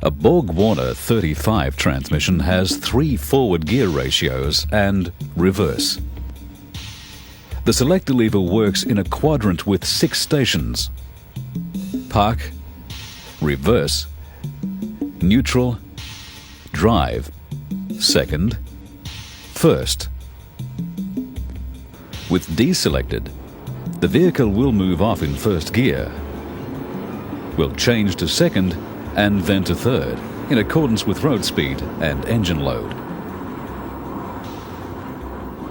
A Borg-Warner 35 transmission has 3 forward gear ratios and reverse. The selector lever works in a quadrant with 6 stations: park, reverse, neutral, drive, second, first. With D selected, the vehicle will move off in first gear, will change to second and then to third in accordance with road speed and engine load.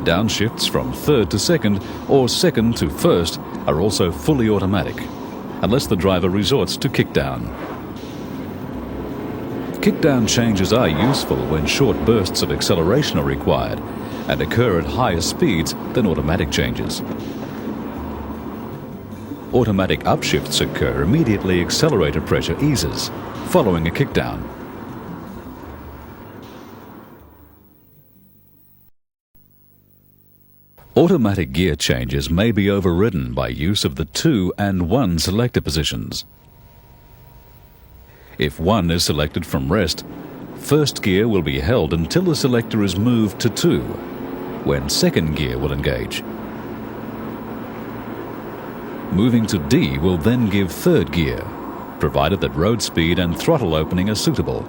Downshifts from third to second or second to first are also fully automatic, unless the driver resorts to kickdown. Kickdown changes are useful when short bursts of acceleration are required and occur at higher speeds than automatic changes. Automatic upshifts occur immediately accelerator pressure eases, following a kickdown. Automatic gear changes may be overridden by use of the 2 and 1 selector positions. If 1 is selected from rest, first gear will be held until the selector is moved to 2, when second gear will engage. Moving to D will then give third gear, provided that road speed and throttle opening are suitable.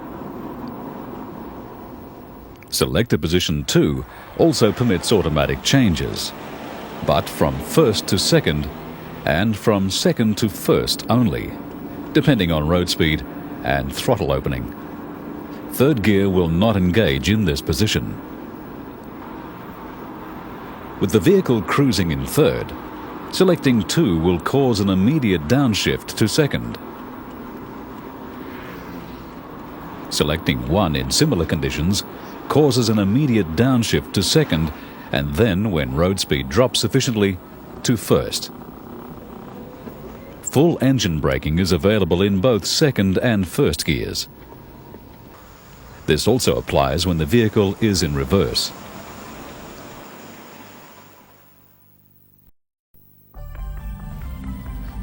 Selector position 2 also permits automatic changes, but from first to second and from second to first only, depending on road speed and throttle opening. Third gear will not engage in this position. With the vehicle cruising in third, selecting 2 will cause an immediate downshift to second. Selecting 1 in similar conditions causes an immediate downshift to second, and then, when road speed drops sufficiently, to first. Full engine braking is available in both second and first gears. This also applies when the vehicle is in reverse.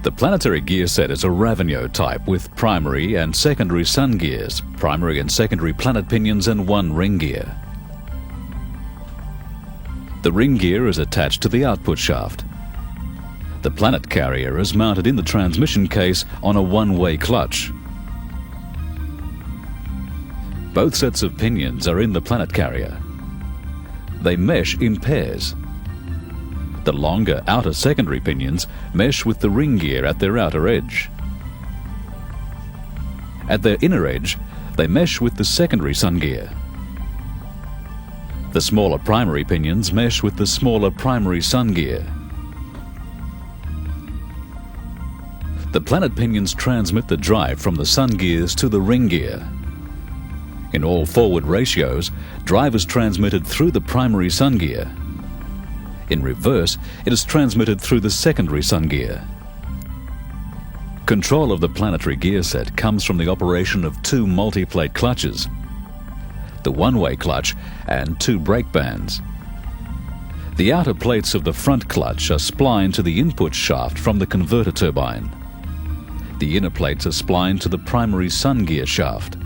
The planetary gear set is a Ravigno type with primary and secondary sun gears, primary and secondary planet pinions, and 1 ring gear. The ring gear is attached to the output shaft. The planet carrier is mounted in the transmission case on a one-way clutch. Both sets of pinions are in the planet carrier. They mesh in pairs. The longer outer secondary pinions mesh with the ring gear at their outer edge. At their inner edge, they mesh with the secondary sun gear. The smaller primary pinions mesh with the smaller primary sun gear. The planet pinions transmit the drive from the sun gears to the ring gear. In all forward ratios, drive is transmitted through the primary sun gear. In reverse, it is transmitted through the secondary sun gear. Control of the planetary gear set comes from the operation of 2 multi-plate clutches, the one-way clutch and 2 brake bands. The outer plates of the front clutch are splined to the input shaft from the converter turbine. The inner plates are splined to the primary sun gear shaft.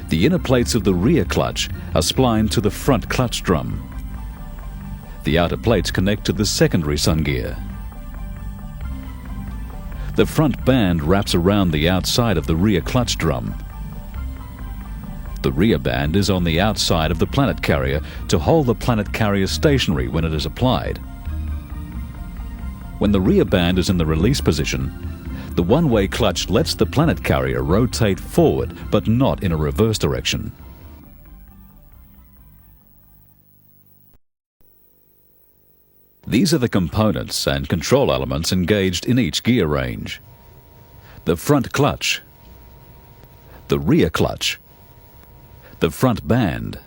The inner plates of the rear clutch are splined to the front clutch drum. The outer plates connect to the secondary sun gear. The front band wraps around the outside of the rear clutch drum. The rear band is on the outside of the planet carrier to hold the planet carrier stationary when it is applied. When the rear band is in the release position, the one-way clutch lets the planet carrier rotate forward, but not in a reverse direction. These are the components and control elements engaged in each gear range: the front clutch, the rear clutch, the front band,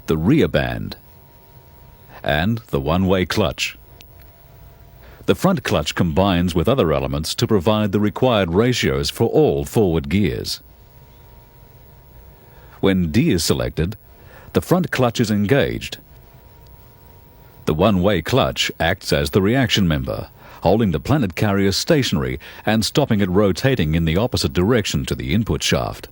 the rear band, and the one-way clutch. The front clutch combines with other elements to provide the required ratios for all forward gears. When D is selected, the front clutch is engaged. The one-way clutch acts as the reaction member, holding the planet carrier stationary and stopping it rotating in the opposite direction to the input shaft.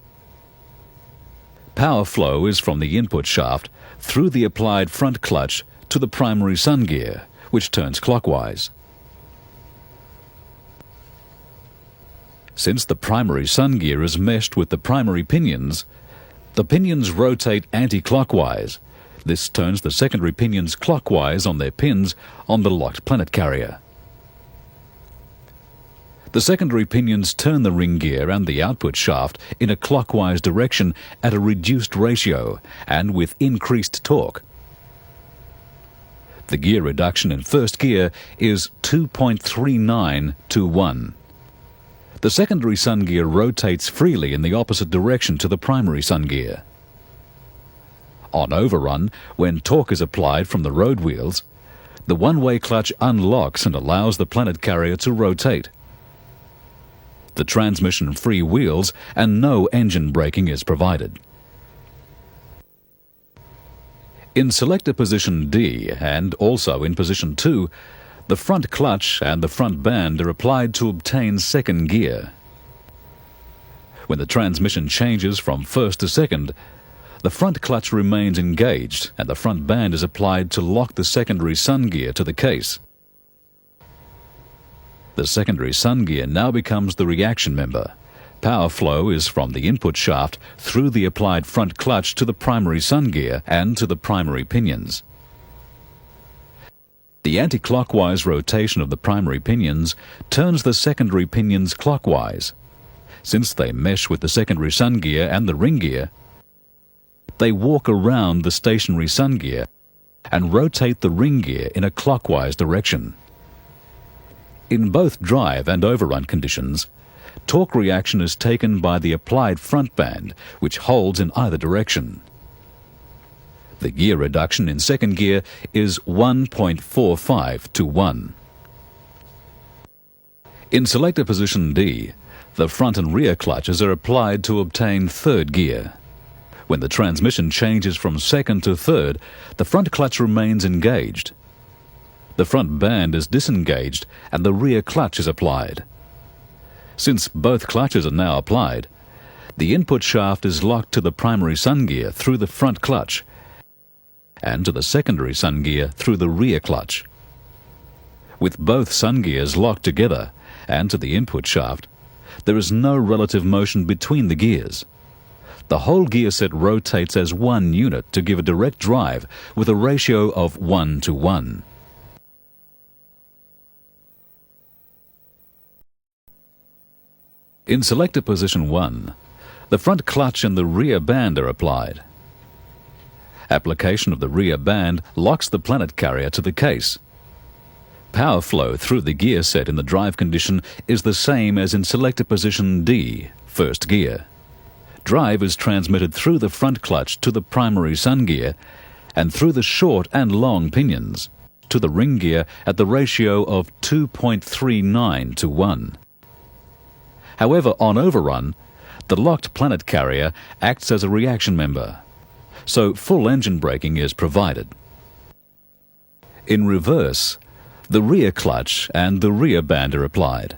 Power flow is from the input shaft through the applied front clutch to the primary sun gear, which turns clockwise. Since the primary sun gear is meshed with the primary pinions, the pinions rotate anti-clockwise. This turns the secondary pinions clockwise on their pins on the locked planet carrier. The secondary pinions turn the ring gear and the output shaft in a clockwise direction at a reduced ratio and with increased torque. The gear reduction in first gear is 2.39 to 1. The secondary sun gear rotates freely in the opposite direction to the primary sun gear. On overrun, when torque is applied from the road wheels, the one-way clutch unlocks and allows the planet carrier to rotate. The transmission free wheels and no engine braking is provided. In selector position D and also in position 2, the front clutch and the front band are applied to obtain second gear. When the transmission changes from first to second, the front clutch remains engaged and the front band is applied to lock the secondary sun gear to the case. The secondary sun gear now becomes the reaction member. Power flow is from the input shaft through the applied front clutch to the primary sun gear and to the primary pinions. The anti-clockwise rotation of the primary pinions turns the secondary pinions clockwise. Since they mesh with the secondary sun gear and the ring gear, they walk around the stationary sun gear and rotate the ring gear in a clockwise direction. In both drive and overrun conditions, torque reaction is taken by the applied front band, which holds in either direction. The gear reduction in second gear is 1.45 to 1. In selector position D, the front and rear clutches are applied to obtain third gear. When the transmission changes from second to third, the front clutch remains engaged. The front band is disengaged and the rear clutch is applied. Since both clutches are now applied, the input shaft is locked to the primary sun gear through the front clutch and to the secondary sun gear through the rear clutch. With both sun gears locked together and to the input shaft, there is no relative motion between the gears. The whole gear set rotates as one unit to give a direct drive with a ratio of 1 to 1. In selector position 1, the front clutch and the rear band are applied. Application of the rear band locks the planet carrier to the case. Power flow through the gear set in the drive condition is the same as in selector position D, first gear. Drive is transmitted through the front clutch to the primary sun gear and through the short and long pinions to the ring gear at the ratio of 2.39 to 1. However, on overrun, the locked planet carrier acts as a reaction member, so full engine braking is provided. In reverse, the rear clutch and the rear band are applied.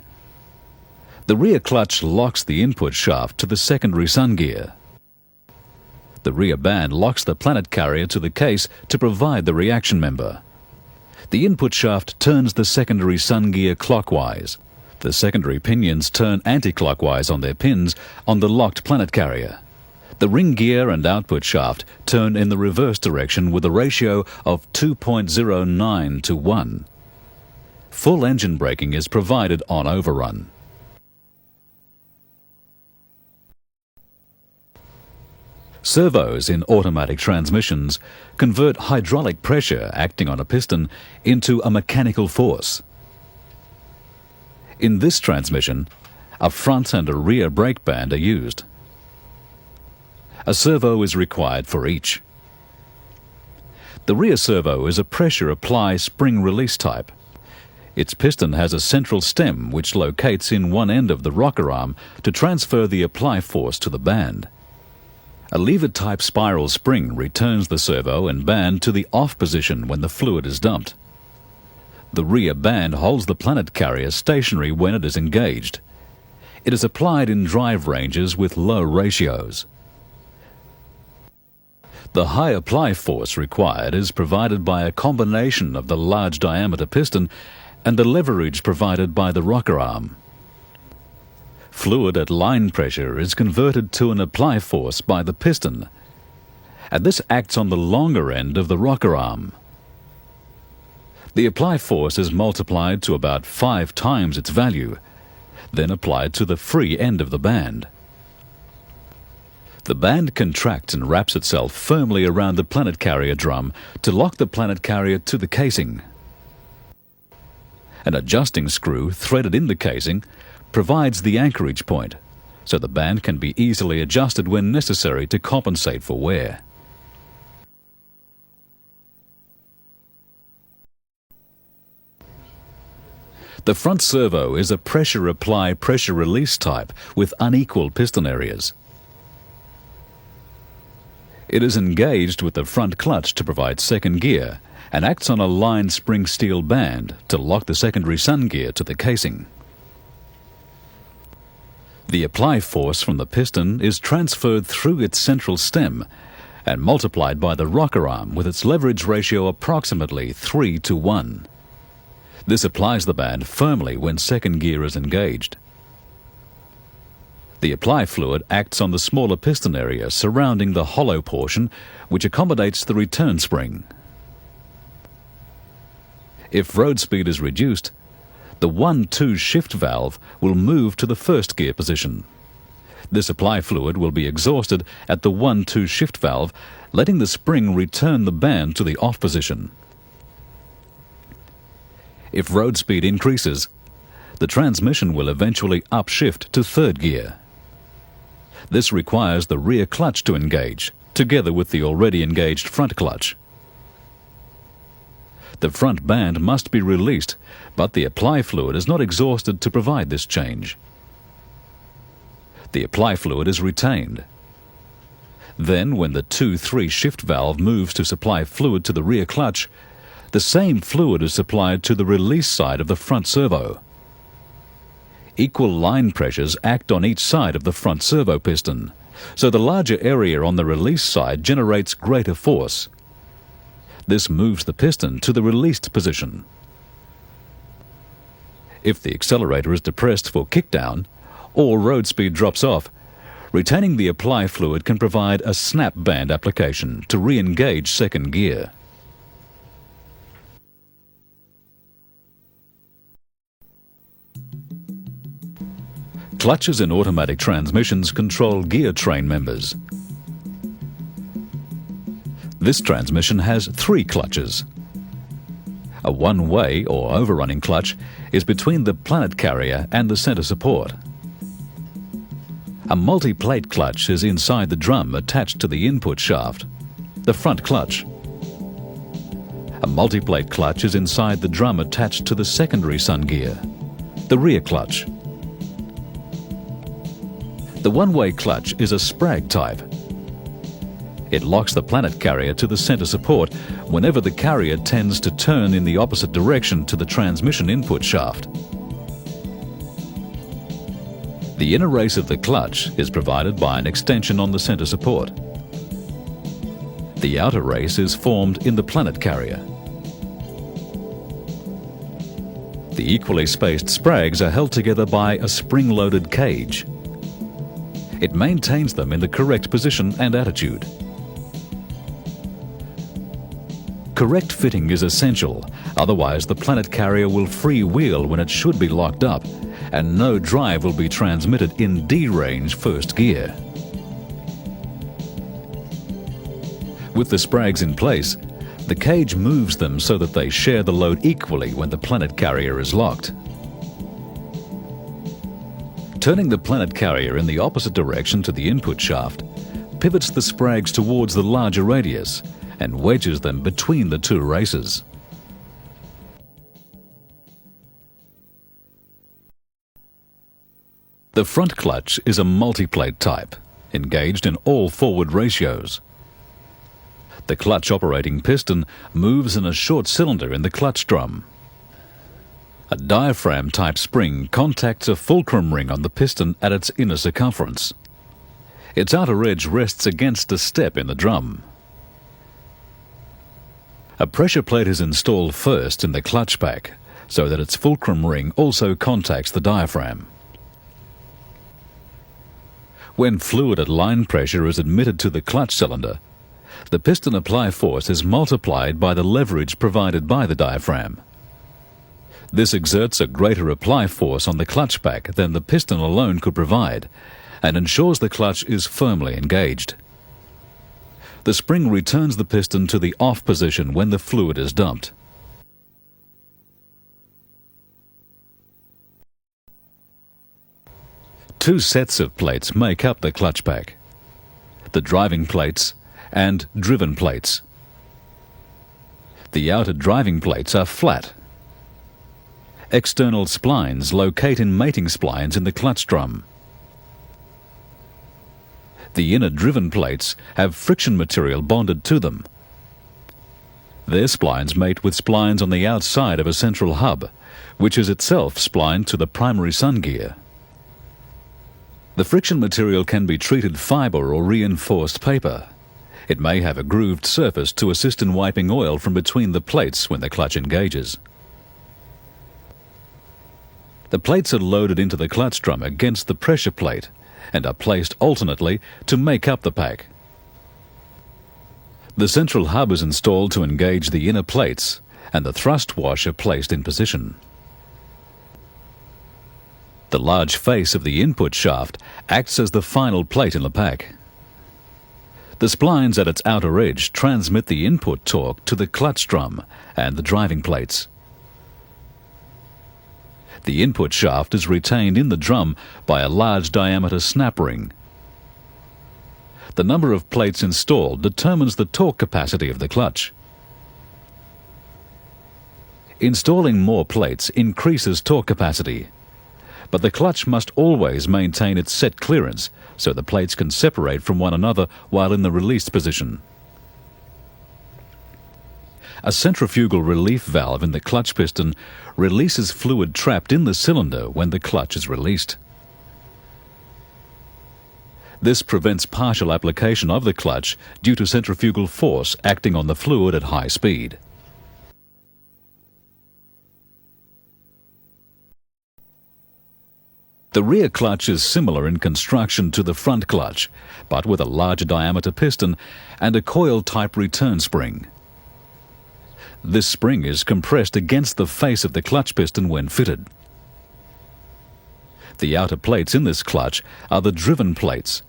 The rear clutch locks the input shaft to the secondary sun gear. The rear band locks the planet carrier to the case to provide the reaction member. The input shaft turns the secondary sun gear clockwise. The secondary pinions turn anti-clockwise on their pins on the locked planet carrier. The ring gear and output shaft turn in the reverse direction with a ratio of 2.09 to 1. Full engine braking is provided on overrun. Servos in automatic transmissions convert hydraulic pressure acting on a piston into a mechanical force. In this transmission, a front and a rear brake band are used. A servo is required for each. The rear servo is a pressure apply spring release type. Its piston has a central stem which locates in one end of the rocker arm to transfer the apply force to the band. A lever-type spiral spring returns the servo and band to the off position when the fluid is dumped. The rear band holds the planet carrier stationary when it is engaged. It is applied in drive ranges with low ratios. The high apply force required is provided by a combination of the large diameter piston and the leverage provided by the rocker arm. Fluid at line pressure is converted to an apply force by the piston, and this acts on the longer end of the rocker arm. The apply force is multiplied to about 5 times its value, then applied to the free end of the band. The band contracts and wraps itself firmly around the planet carrier drum to lock the planet carrier to the casing. An adjusting screw threaded in the casing provides the anchorage point, so the band can be easily adjusted when necessary to compensate for wear. The front servo is a pressure apply, pressure release type with unequal piston areas. It is engaged with the front clutch to provide second gear and acts on a line spring steel band to lock the secondary sun gear to the casing. The apply force from the piston is transferred through its central stem and multiplied by the rocker arm with its leverage ratio approximately 3:1. This applies the band firmly when second gear is engaged. The apply fluid acts on the smaller piston area surrounding the hollow portion, which accommodates the return spring. If road speed is reduced, the 1-2 shift valve will move to the first gear position. This apply fluid will be exhausted at the 1-2 shift valve, letting the spring return the band to the off position. If road speed increases, the transmission will eventually upshift to third gear. This requires the rear clutch to engage, together with the already engaged front clutch. The front band must be released, but the apply fluid is not exhausted to provide this change. The apply fluid is retained. Then, when the 2-3 shift valve moves to supply fluid to the rear clutch, the same fluid is supplied to the release side of the front servo. Equal line pressures act on each side of the front servo piston, so the larger area on the release side generates greater force. This moves the piston to the released position. If the accelerator is depressed for kickdown or road speed drops off, retaining the apply fluid can provide a snap band application to re-engage second gear. Clutches in automatic transmissions control gear train members. This transmission has 3 clutches. A one-way or overrunning clutch is between the planet carrier and the center support. A multi-plate clutch is inside the drum attached to the input shaft, the front clutch. A multi-plate clutch is inside the drum attached to the secondary sun gear, the rear clutch. The one-way clutch is a sprag type. It locks the planet carrier to the center support whenever the carrier tends to turn in the opposite direction to the transmission input shaft. The inner race of the clutch is provided by an extension on the center support. The outer race is formed in the planet carrier. The equally spaced sprags are held together by a spring-loaded cage. It maintains them in the correct position and attitude. Correct fitting is essential, otherwise the planet carrier will freewheel when it should be locked up, and no drive will be transmitted in D-range first gear. With the sprags in place, the cage moves them so that they share the load equally when the planet carrier is locked. Turning the planet carrier in the opposite direction to the input shaft pivots the sprags towards the larger radius and wedges them between the 2 races. The front clutch is a multi-plate type, engaged in all forward ratios. The clutch operating piston moves in a short cylinder in the clutch drum. A diaphragm-type spring contacts a fulcrum ring on the piston at its inner circumference. Its outer edge rests against a step in the drum. A pressure plate is installed first in the clutch pack so that its fulcrum ring also contacts the diaphragm. When fluid at line pressure is admitted to the clutch cylinder, the piston apply force is multiplied by the leverage provided by the diaphragm. This exerts a greater apply force on the clutch pack than the piston alone could provide, and ensures the clutch is firmly engaged. The spring returns the piston to the off position when the fluid is dumped. Two sets of plates make up the clutch pack: the driving plates and driven plates. The outer driving plates are flat. External splines locate in mating splines in the clutch drum. The inner driven plates have friction material bonded to them. Their splines mate with splines on the outside of a central hub, which is itself splined to the primary sun gear. The friction material can be treated fibre or reinforced paper. It may have a grooved surface to assist in wiping oil from between the plates when the clutch engages. The plates are loaded into the clutch drum against the pressure plate and are placed alternately to make up the pack. The central hub is installed to engage the inner plates, and the thrust washer placed in position. The large face of the input shaft acts as the final plate in the pack. The splines at its outer edge transmit the input torque to the clutch drum and the driving plates. The input shaft is retained in the drum by a large diameter snap ring. The number of plates installed determines the torque capacity of the clutch. Installing more plates increases torque capacity, but the clutch must always maintain its set clearance so the plates can separate from one another while in the released position. A centrifugal relief valve in the clutch piston releases fluid trapped in the cylinder when the clutch is released. This prevents partial application of the clutch due to centrifugal force acting on the fluid at high speed. The rear clutch is similar in construction to the front clutch, but with a larger diameter piston and a coil-type return spring. This spring is compressed against the face of the clutch piston when fitted. The outer plates in this clutch are the driven plates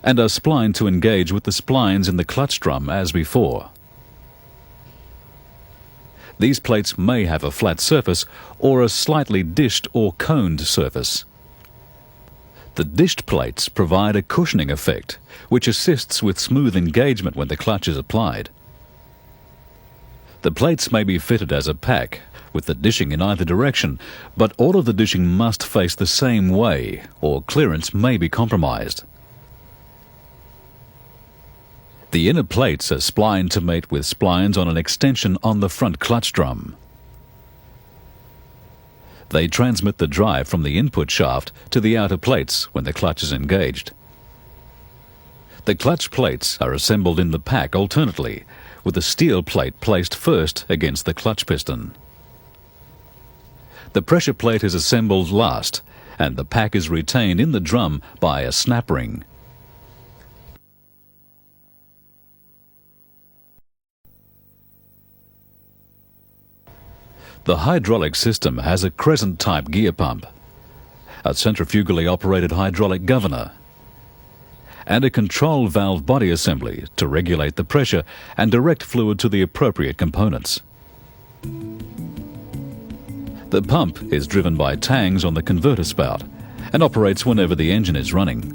and are splined to engage with the splines in the clutch drum as before. These plates may have a flat surface or a slightly dished or coned surface. The dished plates provide a cushioning effect, which assists with smooth engagement when the clutch is applied. The plates may be fitted as a pack, with the dishing in either direction, but all of the dishing must face the same way, or clearance may be compromised. The inner plates are splined to mate with splines on an extension on the front clutch drum. They transmit the drive from the input shaft to the outer plates when the clutch is engaged. The clutch plates are assembled in the pack alternately, with the steel plate placed first against the clutch piston. The pressure plate is assembled last, and the pack is retained in the drum by a snap ring. The hydraulic system has a crescent-type gear pump, a centrifugally operated hydraulic governor, and a control valve body assembly to regulate the pressure and direct fluid to the appropriate components. The pump is driven by tangs on the converter spout and operates whenever the engine is running.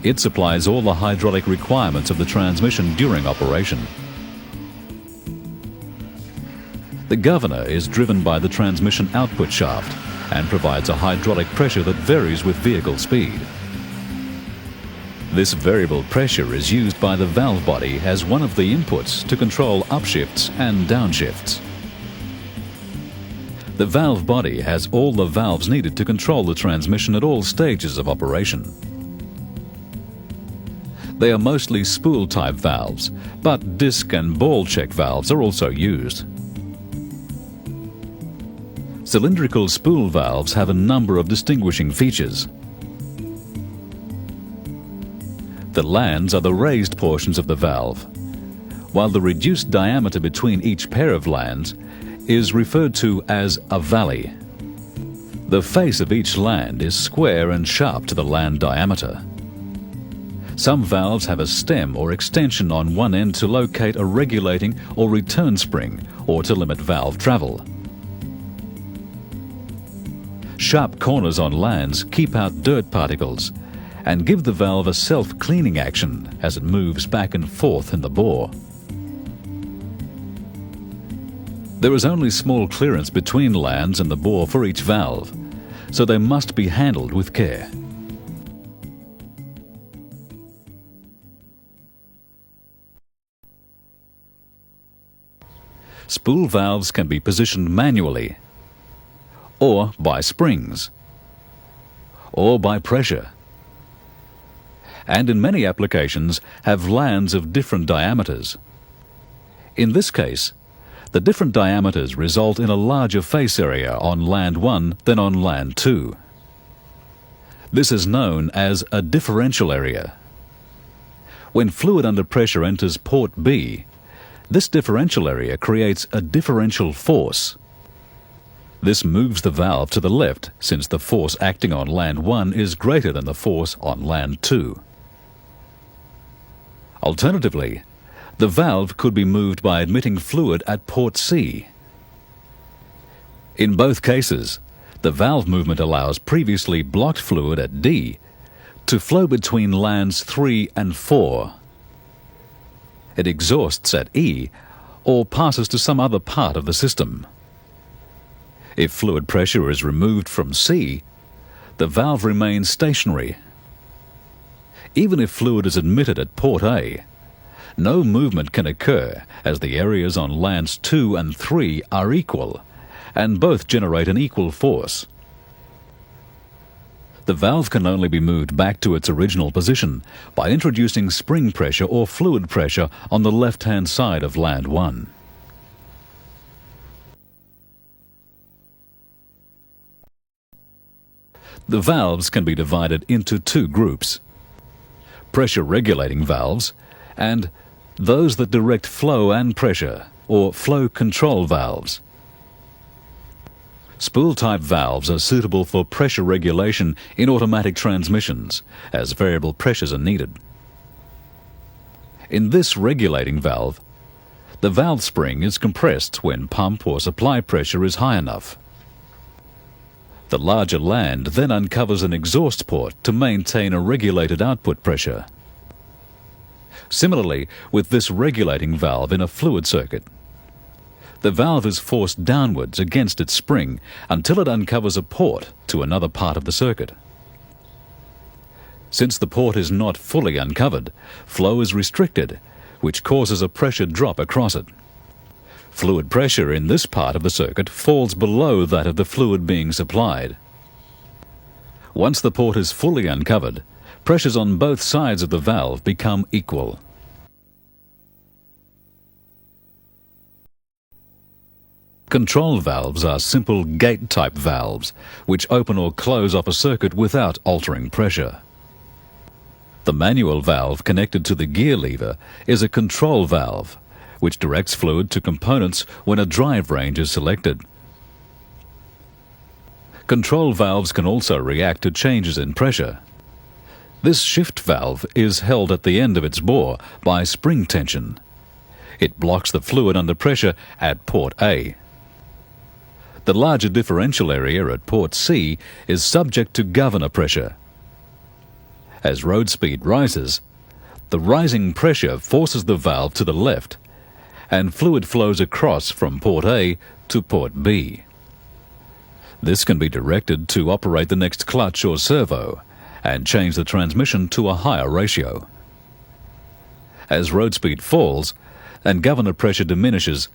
It supplies all the hydraulic requirements of the transmission during operation. The governor is driven by the transmission output shaft and provides a hydraulic pressure that varies with vehicle speed. This variable pressure is used by the valve body as one of the inputs to control upshifts and downshifts. The valve body has all the valves needed to control the transmission at all stages of operation. They are mostly spool-type valves, but disc and ball check valves are also used. Cylindrical spool valves have a number of distinguishing features. The lands are the raised portions of the valve, while the reduced diameter between each pair of lands is referred to as a valley. The face of each land is square and sharp to the land diameter. Some valves have a stem or extension on one end to locate a regulating or return spring or to limit valve travel. Sharp corners on lands keep out dirt particles and give the valve a self-cleaning action as it moves back and forth in the bore. There is only small clearance between lands and the bore for each valve, so they must be handled with care. Spool valves can be positioned manually, or by springs, or by pressure, and in many applications have lands of different diameters. In this case, the different diameters result in a larger face area on land 1 than on land 2. This is known as a differential area. When fluid under pressure enters port B, this differential area creates a differential force. This moves the valve to the left since the force acting on land 1 is greater than the force on land 2. Alternatively, the valve could be moved by admitting fluid at port C. In both cases, the valve movement allows previously blocked fluid at D to flow between lands 3 and 4. It exhausts at E or passes to some other part of the system. If fluid pressure is removed from C, the valve remains stationary. Even if fluid is admitted at port A, no movement can occur as the areas on lands 2 and 3 are equal and both generate an equal force. The valve can only be moved back to its original position by introducing spring pressure or fluid pressure on the left-hand side of land 1. The valves can be divided into two groups: pressure regulating valves and those that direct flow and pressure, or flow control valves. Spool-type valves are suitable for pressure regulation in automatic transmissions, as variable pressures are needed. In this regulating valve, the valve spring is compressed when pump or supply pressure is high enough. The larger land then uncovers an exhaust port to maintain a regulated output pressure. Similarly, with this regulating valve in a fluid circuit, the valve is forced downwards against its spring until it uncovers a port to another part of the circuit. Since the port is not fully uncovered, flow is restricted, which causes a pressure drop across it. Fluid pressure in this part of the circuit falls below that of the fluid being supplied. Once the port is fully uncovered, pressures on both sides of the valve become equal. Control valves are simple gate-type valves, which open or close off a circuit without altering pressure. The manual valve connected to the gear lever is a control valve, which directs fluid to components when a drive range is selected. Control valves can also react to changes in pressure. This shift valve is held at the end of its bore by spring tension. It blocks the fluid under pressure at port A. The larger differential area at port C is subject to governor pressure. As road speed rises, the rising pressure forces the valve to the left, and fluid flows across from port A to port B. This can be directed to operate the next clutch or servo and change the transmission to a higher ratio. As road speed falls and governor pressure diminishes,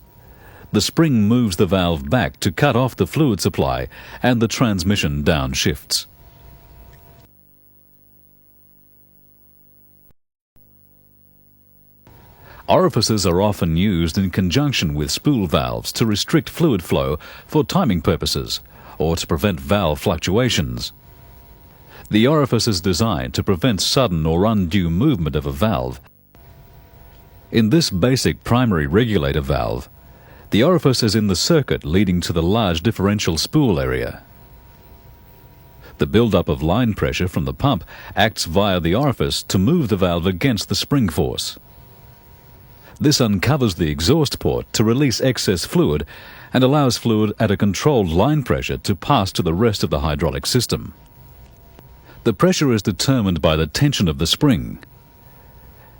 the spring moves the valve back to cut off the fluid supply and the transmission downshifts. Orifices are often used in conjunction with spool valves to restrict fluid flow for timing purposes or to prevent valve fluctuations. The orifice is designed to prevent sudden or undue movement of a valve. In this basic primary regulator valve, the orifice is in the circuit leading to the large differential spool area. The build-up of line pressure from the pump acts via the orifice to move the valve against the spring force. This uncovers the exhaust port to release excess fluid and allows fluid at a controlled line pressure to pass to the rest of the hydraulic system. The pressure is determined by the tension of the spring.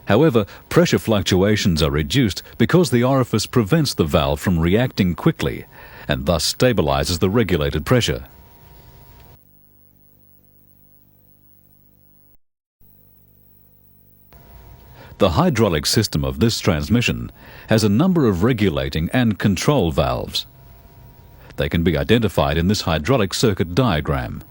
However, pressure fluctuations are reduced because the orifice prevents the valve from reacting quickly and thus stabilizes the regulated pressure. The hydraulic system of this transmission has a number of regulating and control valves. They can be identified in this hydraulic circuit diagram.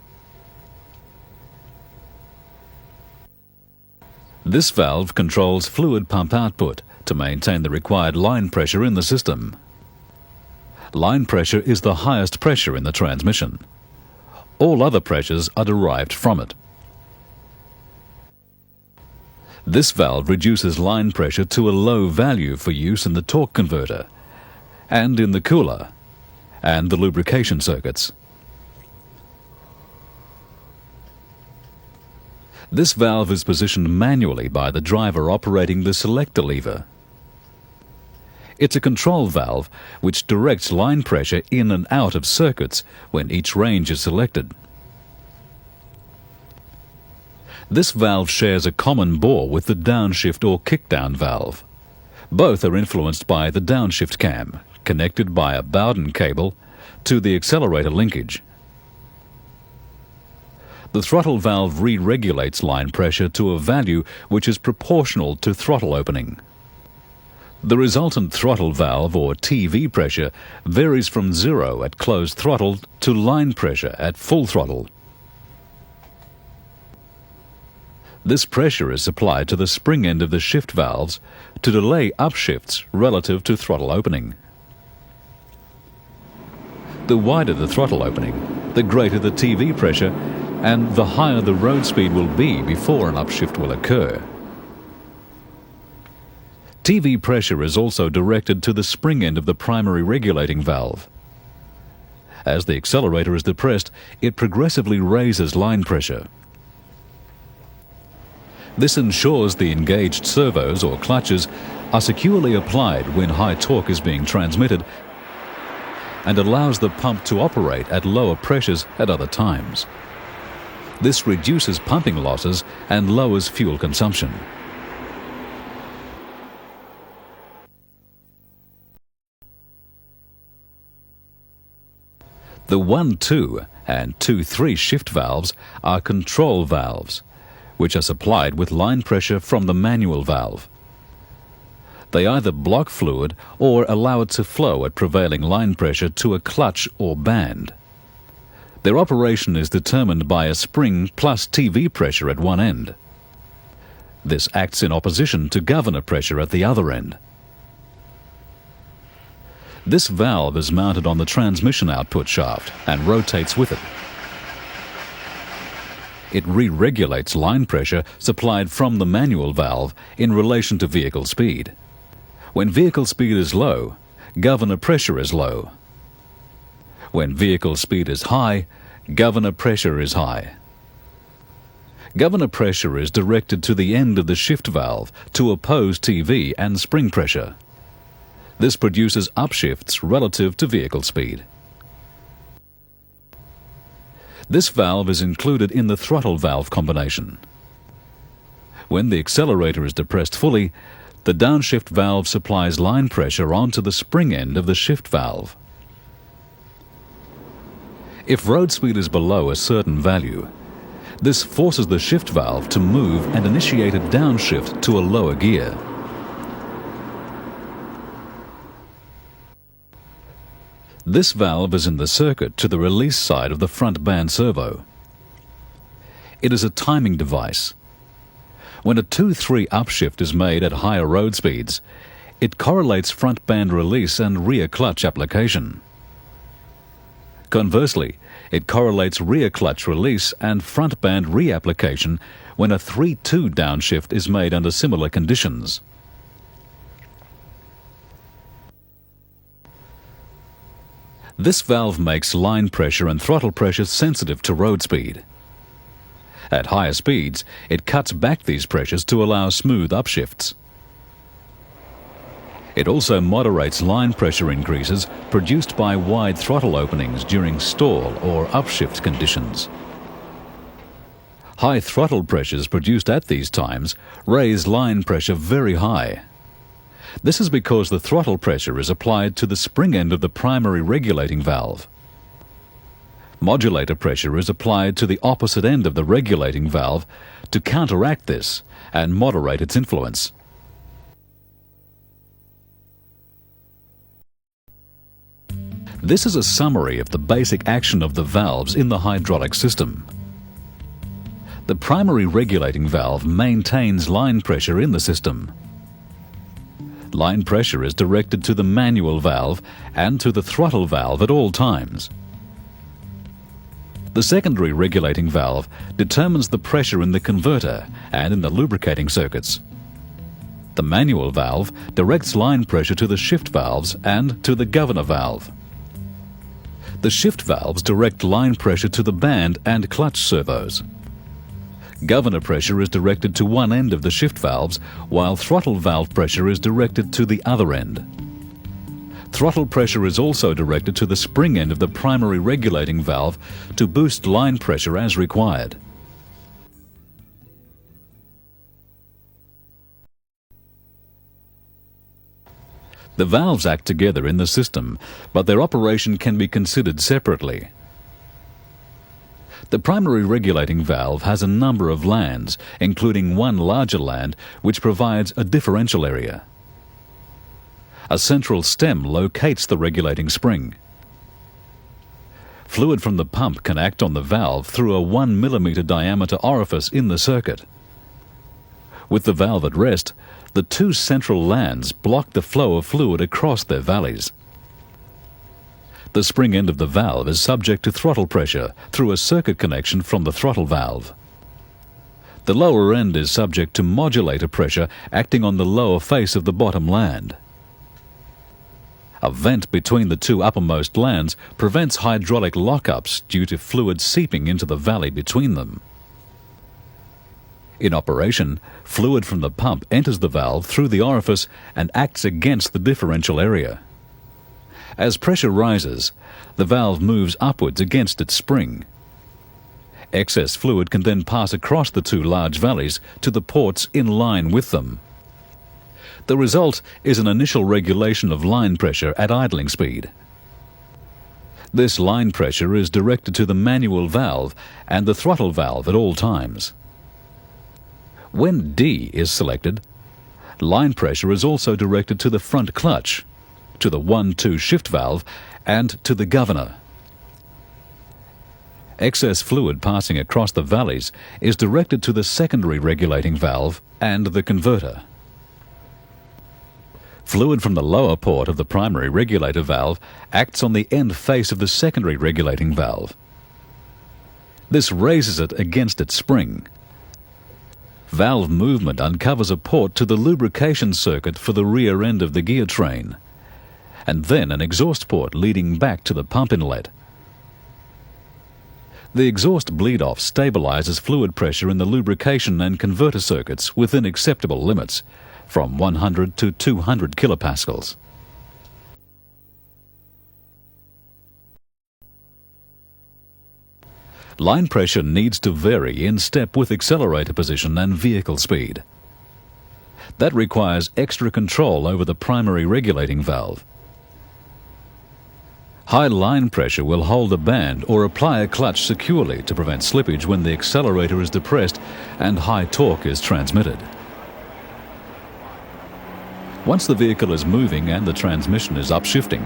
This valve controls fluid pump output to maintain the required line pressure in the system. Line pressure is the highest pressure in the transmission. All other pressures are derived from it. This valve reduces line pressure to a low value for use in the torque converter and in the cooler and the lubrication circuits. This valve is positioned manually by the driver operating the selector lever. It's a control valve which directs line pressure in and out of circuits when each range is selected. This valve shares a common bore with the downshift or kickdown valve. Both are influenced by the downshift cam, connected by a Bowden cable to the accelerator linkage. The throttle valve re-regulates line pressure to a value which is proportional to throttle opening. The resultant throttle valve or TV pressure varies from 0 at closed throttle to line pressure at full throttle. This pressure is supplied to the spring end of the shift valves to delay upshifts relative to throttle opening. The wider the throttle opening, the greater the TV pressure and the higher the road speed will be before an upshift will occur. TV pressure is also directed to the spring end of the primary regulating valve. As the accelerator is depressed, it progressively raises line pressure. This ensures the engaged servos or clutches are securely applied when high torque is being transmitted and allows the pump to operate at lower pressures at other times. This reduces pumping losses and lowers fuel consumption. The 1-2 and 2-3 shift valves are control valves, which are supplied with line pressure from the manual valve. They either block fluid or allow it to flow at prevailing line pressure to a clutch or band. Their operation is determined by a spring plus TV pressure at one end. This acts in opposition to governor pressure at the other end. This valve is mounted on the transmission output shaft and rotates with it. It re-regulates line pressure supplied from the manual valve in relation to vehicle speed. When vehicle speed is low, governor pressure is low. When vehicle speed is high, governor pressure is high. Governor pressure is directed to the end of the shift valve to oppose TV and spring pressure. This produces upshifts relative to vehicle speed. This valve is included in the throttle valve combination. When the accelerator is depressed fully, the downshift valve supplies line pressure onto the spring end of the shift valve. If road speed is below a certain value, this forces the shift valve to move and initiate a downshift to a lower gear. This valve is in the circuit to the release side of the front band servo. It is a timing device. When a 2-3 upshift is made at higher road speeds, it correlates front band release and rear clutch application. Conversely, it correlates rear clutch release and front band reapplication when a 3-2 downshift is made under similar conditions. This valve makes line pressure and throttle pressure sensitive to road speed. At higher speeds, it cuts back these pressures to allow smooth upshifts. It also moderates line pressure increases produced by wide throttle openings during stall or upshift conditions. High throttle pressures produced at these times raise line pressure very high. This is because the throttle pressure is applied to the spring end of the primary regulating valve. Modulator pressure is applied to the opposite end of the regulating valve to counteract this and moderate its influence. This is a summary of the basic action of the valves in the hydraulic system. The primary regulating valve maintains line pressure in the system. Line pressure is directed to the manual valve and to the throttle valve at all times. The secondary regulating valve determines the pressure in the converter and in the lubricating circuits. The manual valve directs line pressure to the shift valves and to the governor valve. The shift valves direct line pressure to the band and clutch servos. Governor pressure is directed to one end of the shift valves, while throttle valve pressure is directed to the other end. Throttle pressure is also directed to the spring end of the primary regulating valve to boost line pressure as required. The valves act together in the system, but their operation can be considered separately. The primary regulating valve has a number of lands, including one larger land which provides a differential area. A central stem locates the regulating spring. Fluid from the pump can act on the valve through a 1 mm diameter orifice in the circuit. With the valve at rest, the two central lands block the flow of fluid across their valleys. The spring end of the valve is subject to throttle pressure through a circuit connection from the throttle valve. The lower end is subject to modulator pressure acting on the lower face of the bottom land. A vent between the two uppermost lands prevents hydraulic lockups due to fluid seeping into the valley between them. In operation, fluid from the pump enters the valve through the orifice and acts against the differential area. As pressure rises, the valve moves upwards against its spring. Excess fluid can then pass across the two large valleys to the ports in line with them. The result is an initial regulation of line pressure at idling speed. This line pressure is directed to the manual valve and the throttle valve at all times. When D is selected, line pressure is also directed to the front clutch, to the 1-2 shift valve, and to the governor. Excess fluid passing across the valleys is directed to the secondary regulating valve and the converter. Fluid from the lower port of the primary regulator valve acts on the end face of the secondary regulating valve. This raises it against its spring. Valve movement uncovers a port to the lubrication circuit for the rear end of the gear train, and then an exhaust port leading back to the pump inlet. The exhaust bleed-off stabilizes fluid pressure in the lubrication and converter circuits within acceptable limits, from 100 to 200 kilopascals. Line pressure needs to vary in step with accelerator position and vehicle speed. That requires extra control over the primary regulating valve. High line pressure will hold a band or apply a clutch securely to prevent slippage when the accelerator is depressed and high torque is transmitted. Once the vehicle is moving and the transmission is upshifting,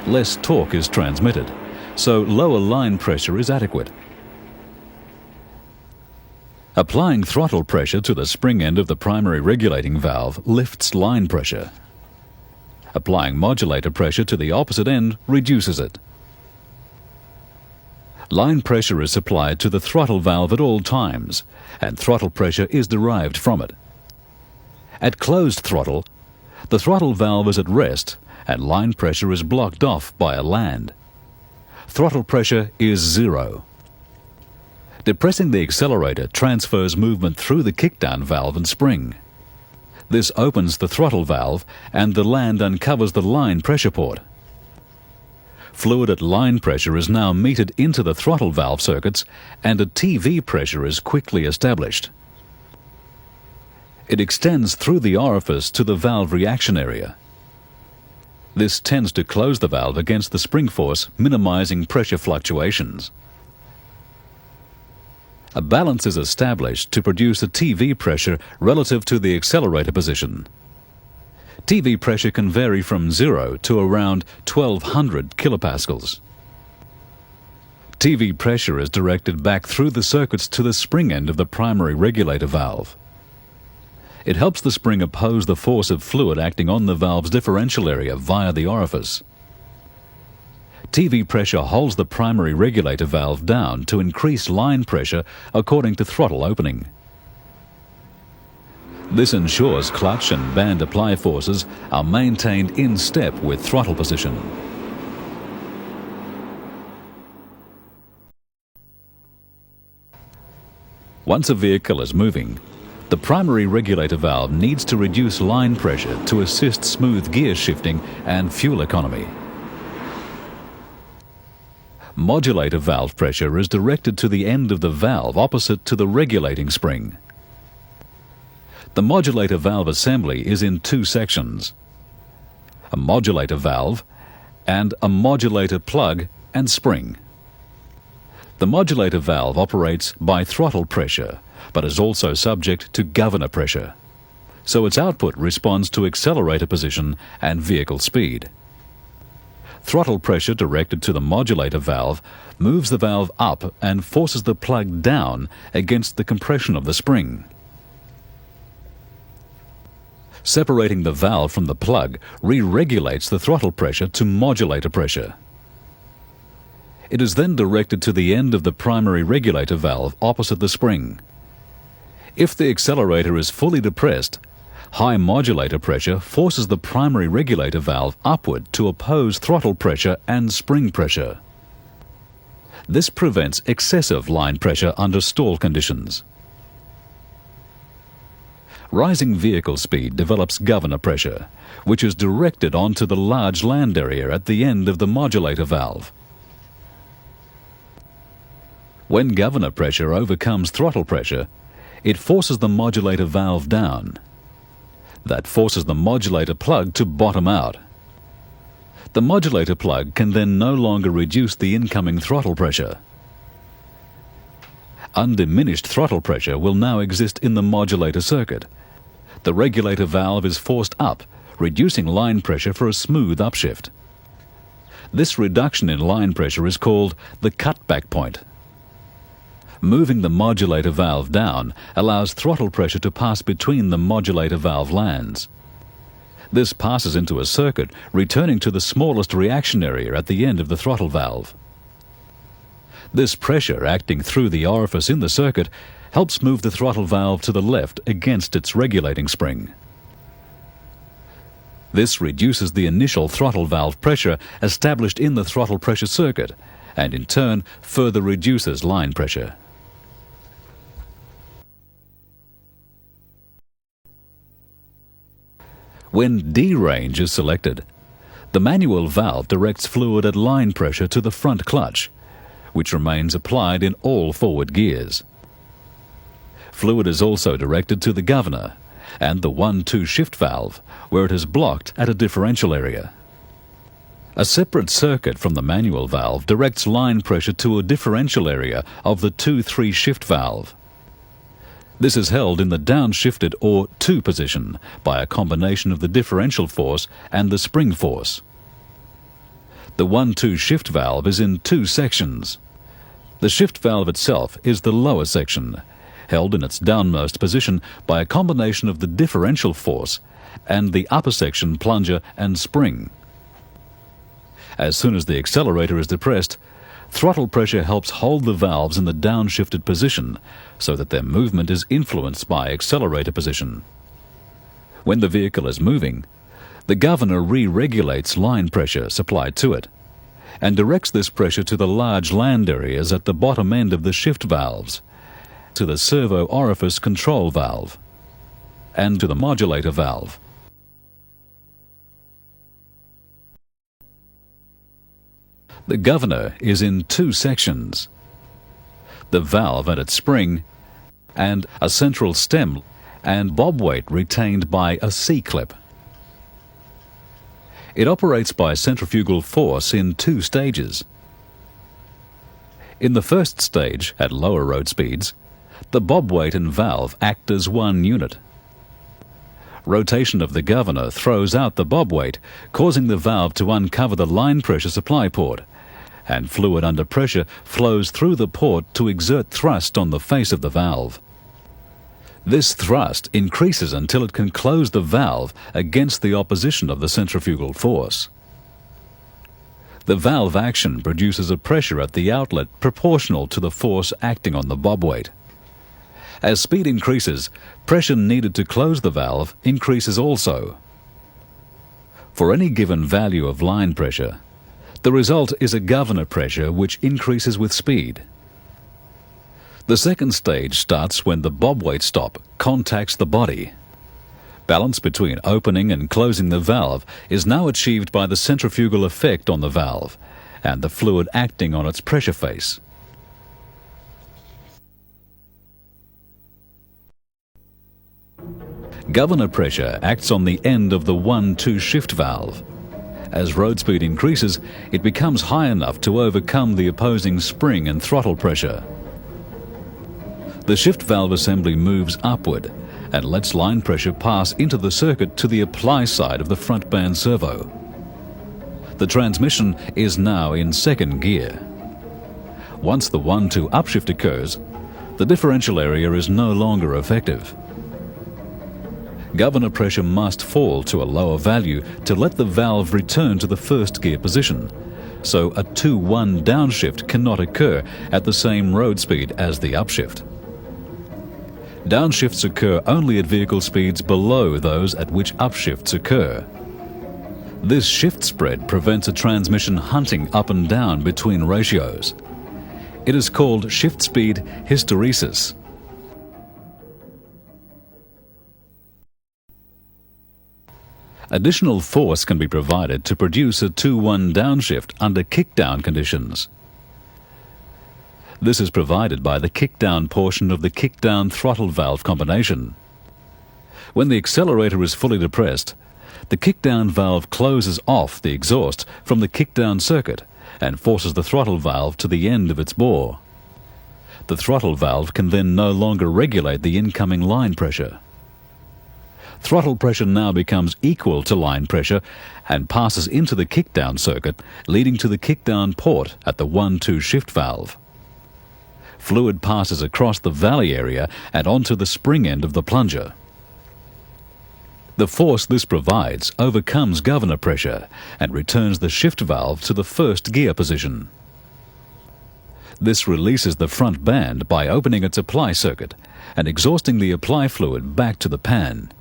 less torque is transmitted, so lower line pressure is adequate. Applying throttle pressure to the spring end of the primary regulating valve lifts line pressure. Applying modulator pressure to the opposite end reduces it. Line pressure is supplied to the throttle valve at all times, and throttle pressure is derived from it. At closed throttle, the throttle valve is at rest and line pressure is blocked off by a land. Throttle pressure is zero. Depressing the accelerator transfers movement through the kickdown valve and spring. This opens the throttle valve and the land uncovers the line pressure port. Fluid at line pressure is now metered into the throttle valve circuits and a TV pressure is quickly established. It extends through the orifice to the valve reaction area. This tends to close the valve against the spring force, minimizing pressure fluctuations. A balance is established to produce a TV pressure relative to the accelerator position. TV pressure can vary from 0 to around 1200 kilopascals. TV pressure is directed back through the circuits to the spring end of the primary regulator valve. It helps the spring oppose the force of fluid acting on the valve's differential area via the orifice. TV pressure holds the primary regulator valve down to increase line pressure according to throttle opening. This ensures clutch and band apply forces are maintained in step with throttle position. Once a vehicle is moving, the primary regulator valve needs to reduce line pressure to assist smooth gear shifting and fuel economy. Modulator valve pressure is directed to the end of the valve opposite to the regulating spring. The modulator valve assembly is in two sections: a modulator valve and a modulator plug and spring. The modulator valve operates by throttle pressure, but is also subject to governor pressure, so its output responds to accelerator position and vehicle speed. Throttle pressure directed to the modulator valve moves the valve up and forces the plug down against the compression of the spring. Separating the valve from the plug re-regulates the throttle pressure to modulator pressure. It is then directed to the end of the primary regulator valve opposite the spring. If the accelerator is fully depressed, high modulator pressure forces the primary regulator valve upward to oppose throttle pressure and spring pressure. This prevents excessive line pressure under stall conditions. Rising vehicle speed develops governor pressure, which is directed onto the large land area at the end of the modulator valve. When governor pressure overcomes throttle pressure, it forces the modulator valve down. That forces the modulator plug to bottom out. The modulator plug can then no longer reduce the incoming throttle pressure. Undiminished throttle pressure will now exist in the modulator circuit. The regulator valve is forced up, reducing line pressure for a smooth upshift. This reduction in line pressure is called the cutback point. Moving the modulator valve down allows throttle pressure to pass between the modulator valve lands. This passes into a circuit, returning to the smallest reaction area at the end of the throttle valve. This pressure acting through the orifice in the circuit helps move the throttle valve to the left against its regulating spring. This reduces the initial throttle valve pressure established in the throttle pressure circuit and in turn further reduces line pressure. When D range is selected, the manual valve directs fluid at line pressure to the front clutch, which remains applied in all forward gears. Fluid is also directed to the governor and the 1-2 shift valve, where it is blocked at a differential area. A separate circuit from the manual valve directs line pressure to a differential area of the 2-3 shift valve. This is held in the downshifted or 2 position by a combination of the differential force and the spring force. The 1-2 shift valve is in two sections. The shift valve itself is the lower section, held in its downmost position by a combination of the differential force and the upper section plunger and spring. As soon as the accelerator is depressed, throttle pressure helps hold the valves in the downshifted position so that their movement is influenced by accelerator position. When the vehicle is moving, the governor re-regulates line pressure supplied to it and directs this pressure to the large land areas at the bottom end of the shift valves, to the servo orifice control valve, and to the modulator valve. The governor is in two sections: the valve and its spring, and a central stem and bob weight retained by a C-clip. It operates by centrifugal force in two stages. In the first stage, at lower road speeds, the bob weight and valve act as one unit. Rotation of the governor throws out the bob weight, causing the valve to uncover the line pressure supply port, and fluid under pressure flows through the port to exert thrust on the face of the valve. This thrust increases until it can close the valve against the opposition of the centrifugal force. The valve action produces a pressure at the outlet proportional to the force acting on the bob weight. As speed increases, pressure needed to close the valve increases also. For any given value of line pressure, the result is a governor pressure which increases with speed. The second stage starts when the bob weight stop contacts the body. Balance between opening and closing the valve is now achieved by the centrifugal effect on the valve and the fluid acting on its pressure face. Governor pressure acts on the end of the 1-2 shift valve. As road speed increases, it becomes high enough to overcome the opposing spring and throttle pressure. The shift valve assembly moves upward and lets line pressure pass into the circuit to the apply side of the front band servo. The transmission is now in second gear. Once the 1-2 upshift occurs, the differential area is no longer effective. Governor pressure must fall to a lower value to let the valve return to the first gear position, so a 2-1 downshift cannot occur at the same road speed as the upshift. Downshifts occur only at vehicle speeds below those at which upshifts occur. This shift spread prevents a transmission hunting up and down between ratios. It is called shift speed hysteresis. Additional force can be provided to produce a 2-1 downshift under kickdown conditions. This is provided by the kickdown portion of the kickdown throttle valve combination. When the accelerator is fully depressed, the kickdown valve closes off the exhaust from the kickdown circuit and forces the throttle valve to the end of its bore. The throttle valve can then no longer regulate the incoming line pressure. Throttle pressure now becomes equal to line pressure and passes into the kickdown circuit, leading to the kickdown port at the 1-2 shift valve. Fluid passes across the valley area and onto the spring end of the plunger. The force this provides overcomes governor pressure and returns the shift valve to the first gear position. This releases the front band by opening its apply circuit and exhausting the apply fluid back to the pan.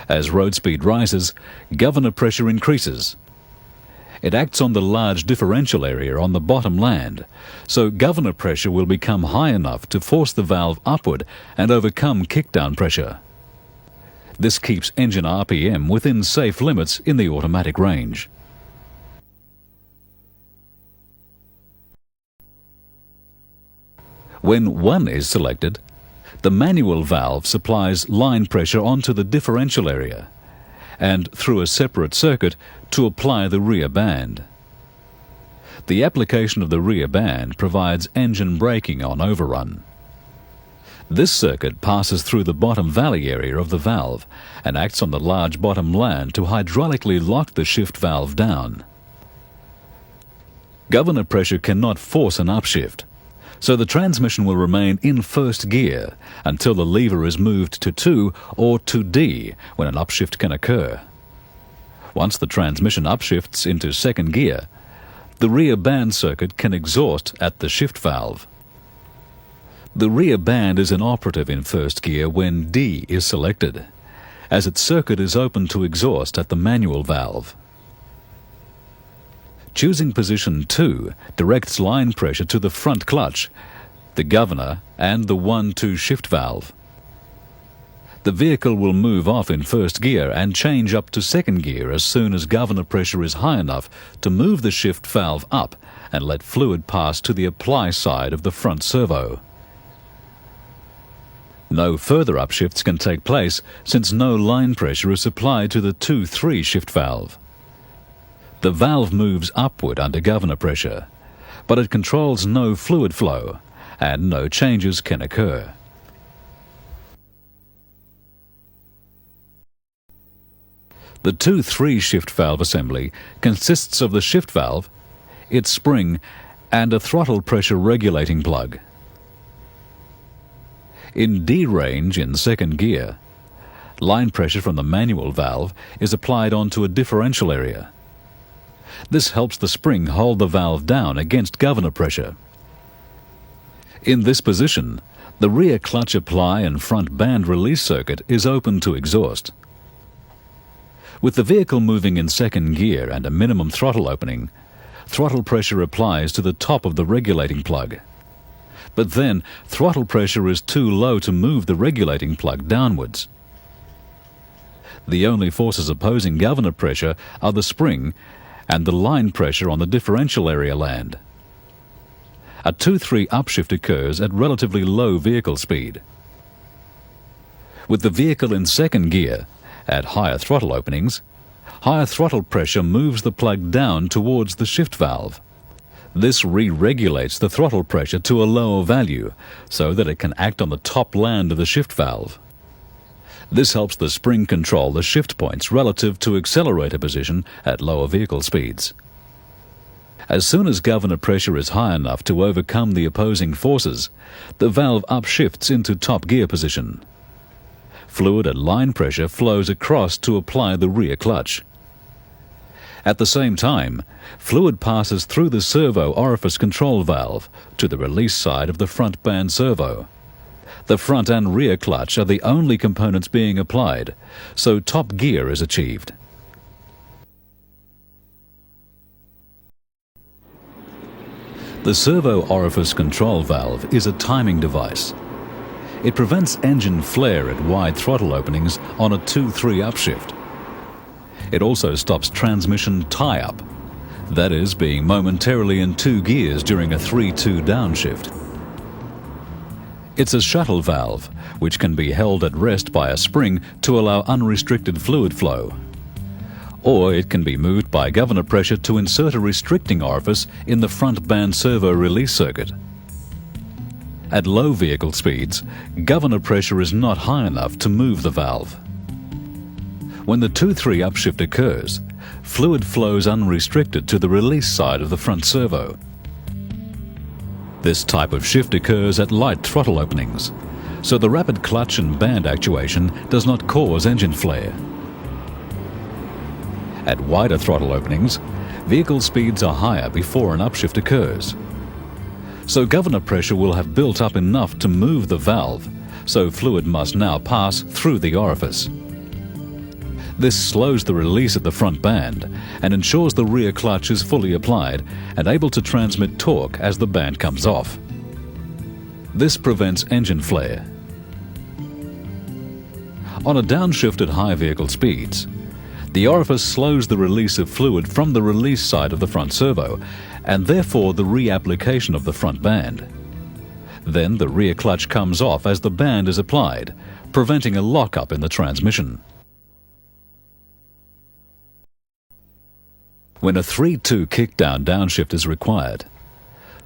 As road speed rises, governor pressure increases. It acts on the large differential area on the bottom land, so governor pressure will become high enough to force the valve upward and overcome kickdown pressure. This keeps engine RPM within safe limits in the automatic range. When 1 is selected, the manual valve supplies line pressure onto the differential area and through a separate circuit to apply the rear band. The application of the rear band provides engine braking on overrun. This circuit passes through the bottom valley area of the valve and acts on the large bottom land to hydraulically lock the shift valve down. Governor pressure cannot force an upshift, so the transmission will remain in first gear until the lever is moved to 2 or to D when an upshift can occur. Once the transmission upshifts into second gear, the rear band circuit can exhaust at the shift valve. The rear band is inoperative in first gear when D is selected, as its circuit is open to exhaust at the manual valve. Choosing position 2 directs line pressure to the front clutch, the governor and the 1-2 shift valve. The vehicle will move off in first gear and change up to second gear as soon as governor pressure is high enough to move the shift valve up and let fluid pass to the apply side of the front servo. No further upshifts can take place since no line pressure is supplied to the 2-3 shift valve. The valve moves upward under governor pressure, but it controls no fluid flow and no changes can occur. The 2-3 shift valve assembly consists of the shift valve, its spring, and a throttle pressure regulating plug. In D range in second gear, line pressure from the manual valve is applied onto a differential area. This helps the spring hold the valve down against governor pressure. In this position, the rear clutch apply and front band release circuit is open to exhaust. With the vehicle moving in second gear and a minimum throttle opening, throttle pressure applies to the top of the regulating plug. But then, throttle pressure is too low to move the regulating plug downwards. The only forces opposing governor pressure are the spring and the line pressure on the differential area land. A 2-3 upshift occurs at relatively low vehicle speed. With the vehicle in second gear, at higher throttle openings, higher throttle pressure moves the plug down towards the shift valve. This re-regulates the throttle pressure to a lower value so that it can act on the top land of the shift valve. This helps the spring control the shift points relative to accelerator position at lower vehicle speeds. As soon as governor pressure is high enough to overcome the opposing forces, the valve upshifts into top gear position. Fluid at line pressure flows across to apply the rear clutch. At the same time, fluid passes through the servo orifice control valve to the release side of the front band servo. The front and rear clutch are the only components being applied, so top gear is achieved. The servo orifice control valve is a timing device. It prevents engine flare at wide throttle openings on a 2-3 upshift. It also stops transmission tie-up, that is, being momentarily in 2 gears during a 3-2 downshift. It's a shuttle valve, which can be held at rest by a spring to allow unrestricted fluid flow. Or it can be moved by governor pressure to insert a restricting orifice in the front band servo release circuit. At low vehicle speeds, governor pressure is not high enough to move the valve. When the 2-3 upshift occurs, fluid flows unrestricted to the release side of the front servo. This type of shift occurs at light throttle openings, so the rapid clutch and band actuation does not cause engine flare. At wider throttle openings, vehicle speeds are higher before an upshift occurs. So governor pressure will have built up enough to move the valve, so fluid must now pass through the orifice. This slows the release at the front band and ensures the rear clutch is fully applied and able to transmit torque as the band comes off. This prevents engine flare. On a downshift at high vehicle speeds, the orifice slows the release of fluid from the release side of the front servo and therefore the reapplication of the front band. Then the rear clutch comes off as the band is applied, preventing a lockup in the transmission. When a 3-2 kickdown downshift is required,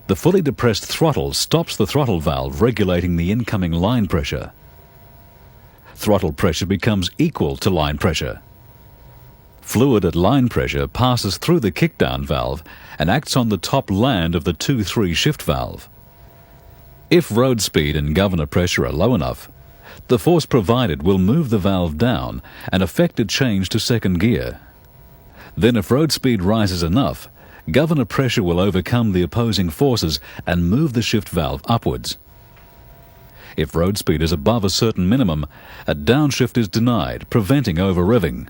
the fully depressed throttle stops the throttle valve regulating the incoming line pressure. Throttle pressure becomes equal to line pressure. Fluid at line pressure passes through the kickdown valve and acts on the top land of the 2-3 shift valve. If road speed and governor pressure are low enough, the force provided will move the valve down and effect a change to second gear. Then if road speed rises enough, governor pressure will overcome the opposing forces and move the shift valve upwards. If road speed is above a certain minimum, a downshift is denied, preventing over-revving.